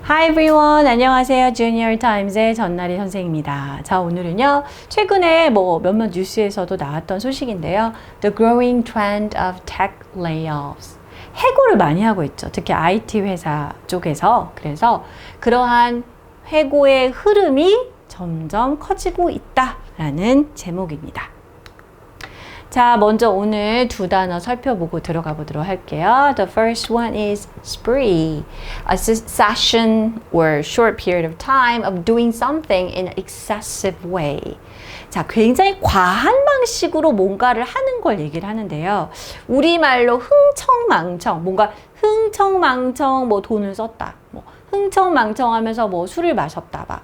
Hi everyone. 안녕하세요. Junior Times의 전나리 선생입니다. 자, 오늘은요. 최근에 몇몇 뉴스에서도 나왔던 소식인데요. The growing trend of tech layoffs. 해고를 많이 하고 있죠. 특히 IT 회사 쪽에서. 그래서 그러한 해고의 흐름이 점점 커지고 있다라는 제목입니다. 자, 먼저 오늘 두 단어 살펴보고 들어가 보도록 할게요. The first one is spree, a succession or short period of time of doing something in an excessive way. 자, 굉장히 과한 방식으로 뭔가를 하는 걸 얘기를 하는데요. 우리말로 흥청망청, 뭔가 흥청망청 돈을 썼다. 흥청망청하면서 술을 마셨다 막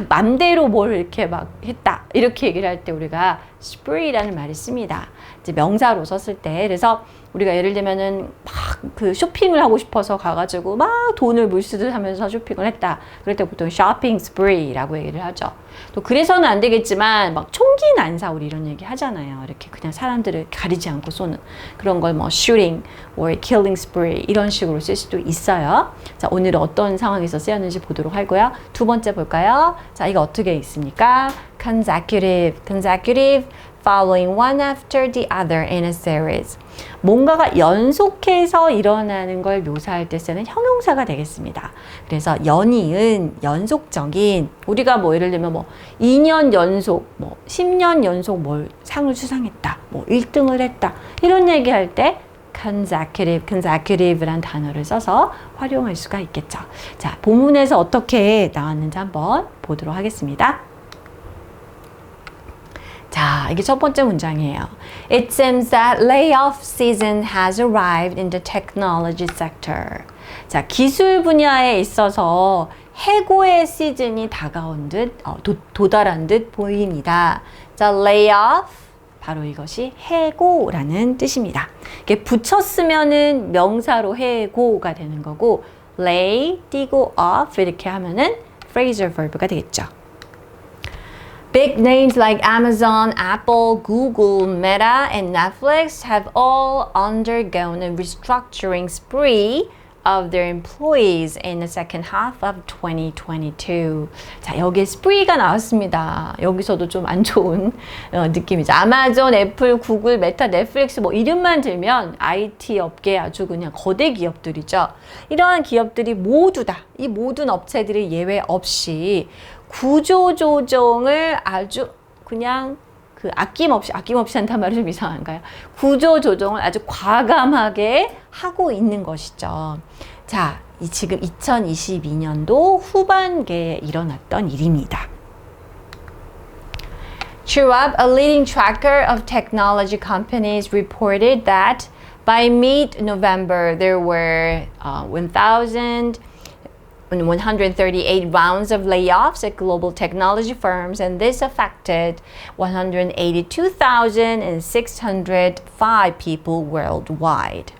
맘대로 뭘 이렇게 막 했다 이렇게 얘기를 할 때 우리가 spree라는 말을 씁니다. 이제 명사로 썼을 때. 그래서 우리가 예를 들면은 막 그 쇼핑을 하고 싶어서 가가지고 막 돈을 물쓰듯 하면서 쇼핑을 했다. 그럴 때 보통 shopping spree라고 얘기를 하죠. 또 그래서는 안 되겠지만 막 총기 난사 우리 이런 얘기 하잖아요. 이렇게 그냥 사람들을 가리지 않고 쏘는 그런 걸 shooting or killing spree 이런 식으로 쓸 수도 있어요. 자, 오늘은 어떤 상황에서 쓰였는지 보도록 하고요. 두 번째 볼까요? 자, 이거 어떻게 있습니까? consecutive following one after the other in a series. 뭔가가 연속해서 일어나는 걸 묘사할 때 쓰는 형용사가 되겠습니다. 그래서 연이은 연속적인 우리가 예를 들면 2년 연속 10년 연속 상을 수상했다. 1등을 했다. 이런 얘기할 때 consecutive란 단어를 써서 활용할 수가 있겠죠. 자, 본문에서 어떻게 나왔는지 한번 보도록 하겠습니다. 자, 이게 첫 번째 문장이에요. It seems that layoff season has arrived in the technology sector. 자, 기술 분야에 있어서 해고의 시즌이 다가온 듯, 도달한 듯 보입니다. 자, layoff, 바로 이것이 해고라는 뜻입니다. 이게 붙였으면은 명사로 해고가 되는 거고, lay, 띄고 off 이렇게 하면은 phrasal verb가 되겠죠. Big names like Amazon, Apple, Google, Meta, and Netflix have all undergone a restructuring spree of their employees in the second half of 2022. 자, 여기에 spree가 나왔습니다. 여기서도 좀 안 좋은 느낌이죠. 아마존, 애플, 구글, 메타, 넷플릭스 이름만 들면 IT 업계 아주 그냥 거대 기업들이죠. 이러한 기업들이 모두 다, 이 모든 업체들이 예외 없이 구조조정을 아주 그냥 아낌없이 한단 말이 좀 이상한가요? 구조조정을 아주 과감하게 하고 있는 것이죠. 자, 지금 2022년도 후반기에 일어났던 일입니다. TrueUp, a leading tracker of technology companies, reported that by mid-November there were 1,138 rounds of layoffs at global technology firms, and this affected 182,605 people worldwide.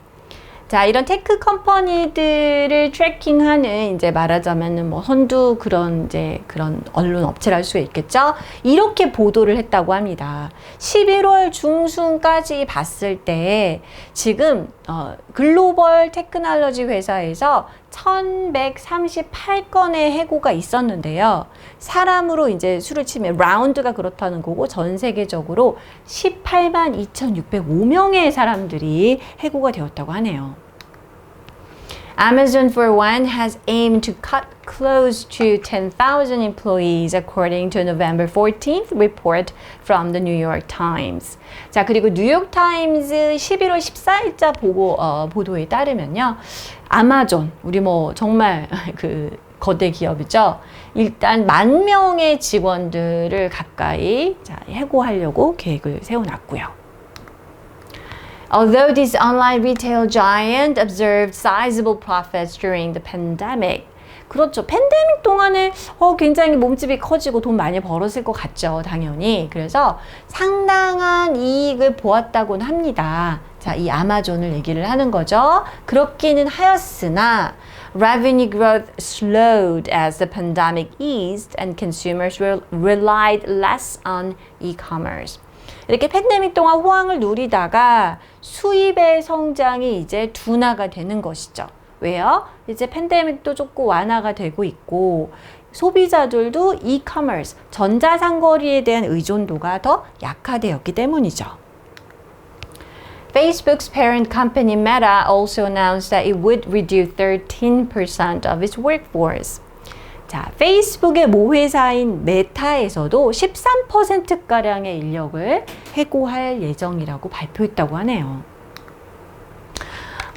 자, 이런 테크 컴퍼니들을 트래킹하는 이제 말하자면은 선두 그런 언론 업체를 할 수가 있겠죠. 이렇게 보도를 했다고 합니다. 11월 중순까지 봤을 때 지금 글로벌 테크놀로지 회사에서 1,138건의 해고가 있었는데요. 사람으로 이제 수를 치면 라운드가 그렇다는 거고 전 세계적으로 182,605명의 사람들이 해고가 되었다고 하네요. Amazon, for one, has aimed to cut close to 10,000 employees, according to a November 14th report from the New York Times. 자, 그리고 뉴욕 타임즈 11월 14일자 보도에 따르면요. 아마존, 우리 정말 거대 기업이죠. 일단 10,000명의 직원들을 가까이 해고하려고 계획을 세워놨고요. Although this online retail giant observed sizable profits during the pandemic. 그렇죠. 팬데믹 동안에 굉장히 몸집이 커지고 돈 많이 벌었을 것 같죠. 당연히. 그래서 상당한 이익을 보았다고는 합니다. 자, 이 아마존을 얘기를 하는 거죠. 그렇기는 하였으나 revenue growth slowed as the pandemic eased and consumers relied less on e-commerce. 이렇게 팬데믹 동안 호황을 누리다가 수입의 성장이 이제 둔화가 되는 것이죠. 왜요? 이제 팬데믹도 조금 완화가 되고 있고 소비자들도 e-commerce, 전자상거래에 대한 의존도가 더 약화되었기 때문이죠. Facebook's parent company Meta also announced that it would reduce 13% of its workforce. 자, 페이스북의 모회사인 메타에서도 13%가량의 인력을 해고할 예정이라고 발표했다고 하네요.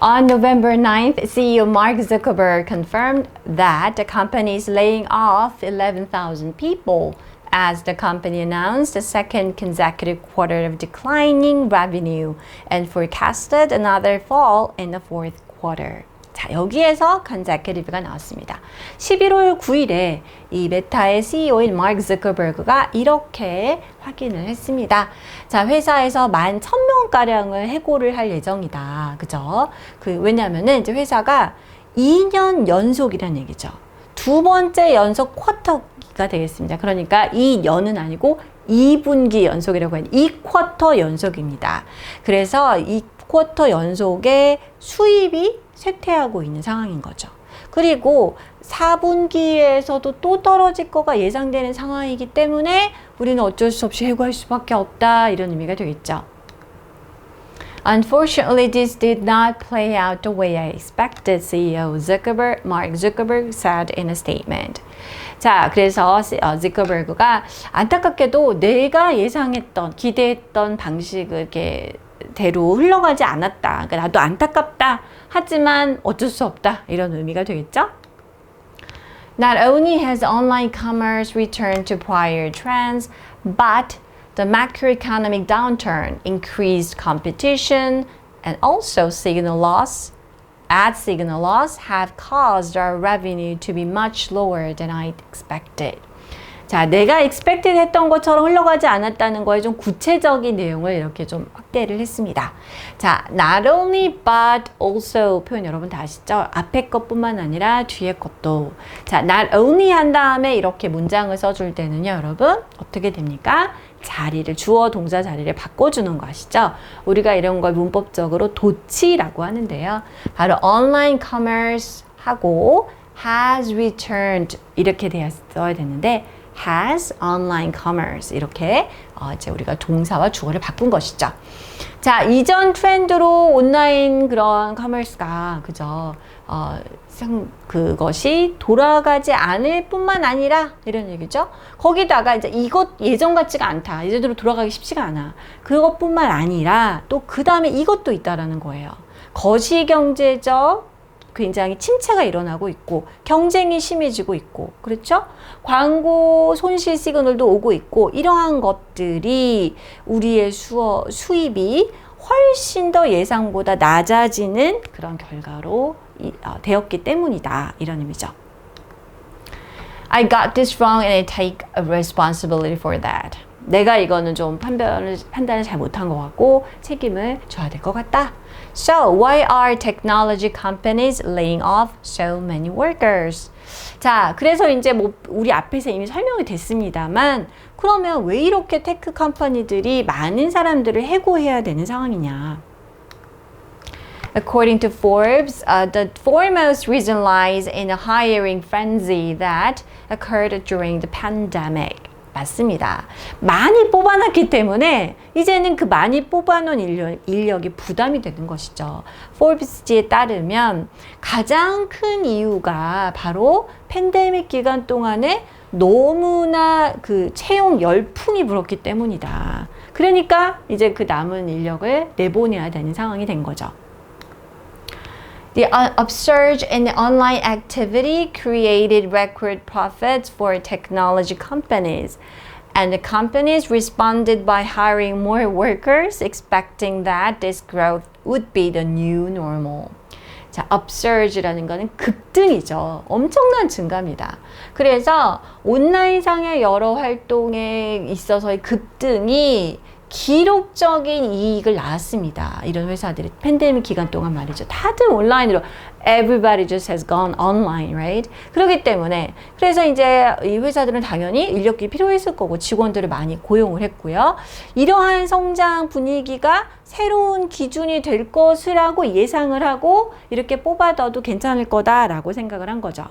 On November 9th, CEO Mark Zuckerberg confirmed that the company is laying off 11,000 people as the company announced a second consecutive quarter of declining revenue and forecasted another fall in the fourth quarter. 자, 여기에서 consecutive가 나왔습니다. 11월 9일에 이 메타의 CEO인 마크 zuckerberg가 이렇게 확인을 했습니다. 자, 회사에서 11,000명가량을 해고를 할 예정이다. 그죠? 왜냐면은 이제 회사가 2년 연속이라는 얘기죠. 두 번째 연속 쿼터가 되겠습니다. 그러니까 이 년은 아니고 2분기 연속이라고 하는 2쿼터 연속입니다. 그래서 이 쿼터 연속에 수입이 쇠퇴하고 있는 상황인 거죠. 그리고 4분기에서도 또 떨어질 거가 예상되는 상황이기 때문에 우리는 어쩔 수 없이 해고할 수밖에 없다 이런 의미가 되겠죠. Unfortunately, this did not play out the way I expected, CEO Mark Zuckerberg said in a statement. 자, 그래서 zuckerberg가 안타깝게도 내가 예상했던, 기대했던 방식을 이렇게 대로 흘러가지 않았다. 그러니까 나도 안타깝다. 하지만 어쩔 수 없다. 이런 의미가 되겠죠? Not only has online commerce returned to prior trends, but the macroeconomic downturn, increased competition, and also ad signal loss have caused our revenue to be much lower than I expected. 자, 내가 expected 했던 것처럼 흘러가지 않았다는 거에 좀 구체적인 내용을 이렇게 좀 확대를 했습니다. 자, not only but also 표현 여러분 다 아시죠? 앞에 것뿐만 아니라 뒤에 것도. 자, not only 한 다음에 이렇게 문장을 써줄 때는요, 여러분 어떻게 됩니까? 주어 동사 자리를 바꿔주는 거 아시죠? 우리가 이런 걸 문법적으로 도치라고 하는데요. 바로 online commerce 하고 has returned 이렇게 되었어야 되는데 has online commerce 이렇게 이제 우리가 동사와 주어를 바꾼 것이죠. 자, 이전 트렌드로 온라인 그런 커머스가 그죠? 그것이 돌아가지 않을 뿐만 아니라 이런 얘기죠. 거기다가 이제 이것 예전 같지가 않다. 이제대로 돌아가기 쉽지가 않아. 그것뿐만 아니라 또 그 다음에 이것도 있다라는 거예요. 거시경제적 굉장히 침체가 일어나고 있고 경쟁이 심해지고 있고 그렇죠? 광고 손실 시그널도 오고 있고 이러한 것들이 우리의 수입이 훨씬 더 예상보다 낮아지는 그런 결과로 되었기 때문이다. 이런 의미죠. I got this wrong and I take responsibility for that. 내가 이거는 좀 판단을 잘 못한 것 같고 책임을 져야 될 것 같다. So, why are technology companies laying off so many workers? 자, 그래서 이제 우리 앞에서 이미 설명이 됐습니다만 그러면 왜 이렇게 테크 컴퍼니들이 많은 사람들을 해고해야 되는 상황이냐? According to Forbes, the foremost reason lies in a hiring frenzy that occurred during the pandemic. 맞습니다. 많이 뽑아놨기 때문에 이제는 그 많이 뽑아놓은 인력이 부담이 되는 것이죠. 포브스지에 따르면 가장 큰 이유가 바로 팬데믹 기간 동안에 너무나 그 채용 열풍이 불었기 때문이다. 그러니까 이제 그 남은 인력을 내보내야 되는 상황이 된 거죠. The upsurge in the online activity created record profits for technology companies, and the companies responded by hiring more workers, expecting that this growth would be the new normal. 자, upsurge라는 거는 급등이죠. 엄청난 증가입니다. 그래서 온라인상의 여러 활동에 있어서의 급등이 기록적인 이익을 낳았습니다. 이런 회사들이 팬데믹 기간 동안 말이죠. 다들 온라인으로 Everybody just has gone online, right? 그렇기 때문에 그래서 이제 이 회사들은 당연히 인력이 필요했을 거고 직원들을 많이 고용을 했고요. 이러한 성장 분위기가 새로운 기준이 될 것이라고 예상을 하고 이렇게 뽑아둬도 괜찮을 거다라고 생각을 한 거죠.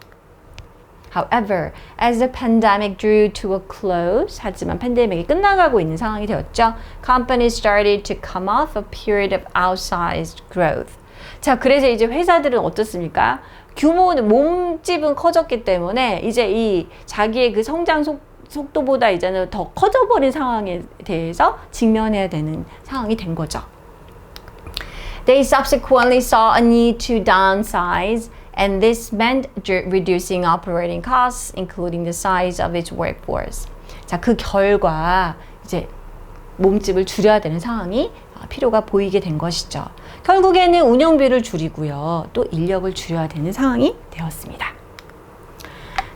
However, as the pandemic drew to a close, 하지만 팬데믹이 끝나가고 있는 상황이 되었죠. Companies started to come off a period of outsized growth. 자, 그래서 이제 회사들은 어떻습니까? 규모는 몸집은 커졌기 때문에 이제 이 자기의 그 성장 속도보다 이제는 더 커져버린 상황에 대해서 직면해야 되는 상황이 된 거죠. They subsequently saw a need to downsize, and this meant reducing operating costs, including the size of its workforce. 자, 그 결과 이제 몸집을 줄여야 되는 상황이 필요가 보이게 된 것이죠. 결국에는 운영비를 줄이고요. 또 인력을 줄여야 되는 상황이 되었습니다.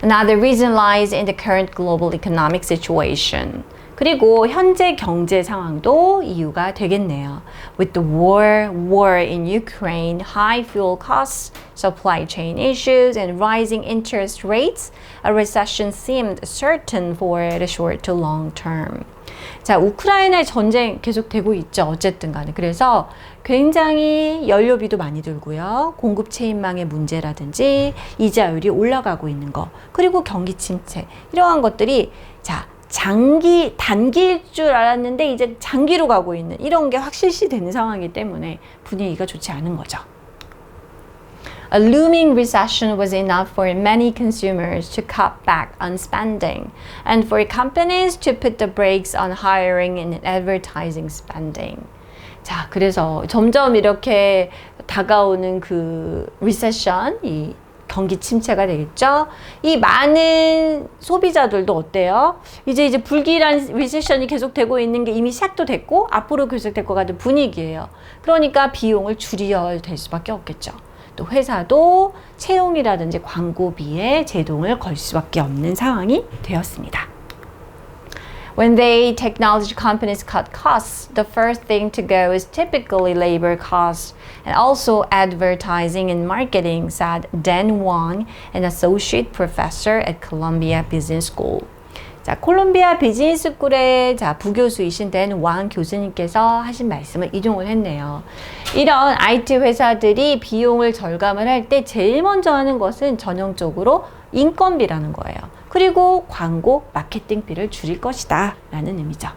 Another reason lies in the current global economic situation. 그리고 현재 경제 상황도 이유가 되겠네요. With the war in Ukraine, high fuel costs, supply chain issues, and rising interest rates, a recession seemed certain for the short to long term. 자, 우크라이나의 전쟁 계속되고 있죠. 어쨌든 간에. 그래서 굉장히 연료비도 많이 들고요. 공급 체인망의 문제라든지 이자율이 올라가고 있는 거. 그리고 경기 침체. 이러한 것들이 자, 단기일 줄 알았는데 이제 장기로 가고 있는 이런 게 확실시 되는 상황이기 때문에 분위기가 좋지 않은 거죠. A looming recession was enough for many consumers to cut back on spending and for companies to put the brakes on hiring and advertising spending. 자, 그래서 점점 이렇게 다가오는 그 recession, 이 경기 침체가 되겠죠. 이 많은 소비자들도 어때요? 이제 불길한 리세션이 계속되고 있는 게 이미 시작도 됐고 앞으로 계속될 것 같은 분위기예요. 그러니까 비용을 줄여야 될 수밖에 없겠죠. 또 회사도 채용이라든지 광고비에 제동을 걸 수밖에 없는 상황이 되었습니다. When technology companies cut costs, the first thing to go is typically labor costs and also advertising and marketing, said Dan Wang, an associate professor at Columbia Business School. 자, 콜롬비아 비즈니스 스쿨의 부교수이신 댄 왕 교수님께서 하신 말씀을 인용을 했네요. 이런 IT 회사들이 비용을 절감을 할 때 제일 먼저 하는 것은 전형적으로 인건비라는 거예요. 그리고 광고, 마케팅비를 줄일 것이다 라는 의미죠.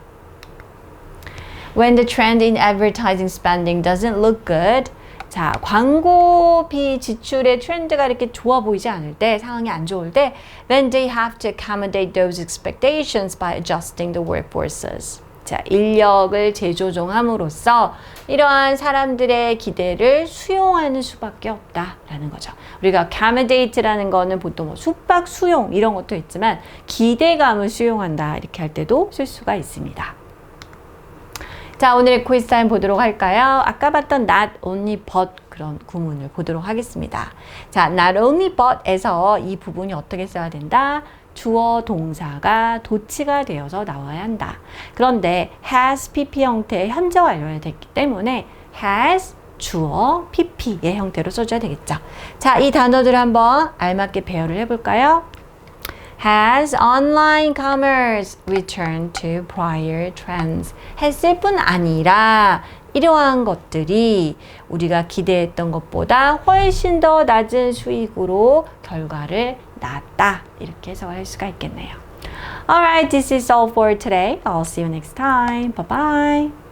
When the trend in advertising spending doesn't look good, 자, 광고비 지출의 트렌드가 이렇게 좋아 보이지 않을 때, 상황이 안 좋을 때, then they have to accommodate those expectations by adjusting the workforces. 자, 인력을 재조정함으로써 이러한 사람들의 기대를 수용하는 수밖에 없다라는 거죠. 우리가 accommodate라는 거는 보통 뭐 숙박, 수용 이런 것도 있지만 기대감을 수용한다 이렇게 할 때도 쓸 수가 있습니다. 자, 오늘의 quiz 타임 보도록 할까요? 아까 봤던 not only but 그런 구문을 보도록 하겠습니다. 자, not only but에서 이 부분이 어떻게 써야 된다? 주어 동사가 도치가 되어서 나와야 한다. 그런데 has, pp 형태의 현재 완료가 됐기 때문에 has, 주어, pp의 형태로 써줘야 되겠죠. 자, 이 단어들을 한번 알맞게 배열을 해볼까요? Has online commerce returned to prior trends? 했을 뿐 아니라 이러한 것들이 우리가 기대했던 것보다 훨씬 더 낮은 수익으로 결과를 낳았다. 이렇게 해석할 수가 있겠네요. Alright, this is all for today. I'll see you next time. Bye bye.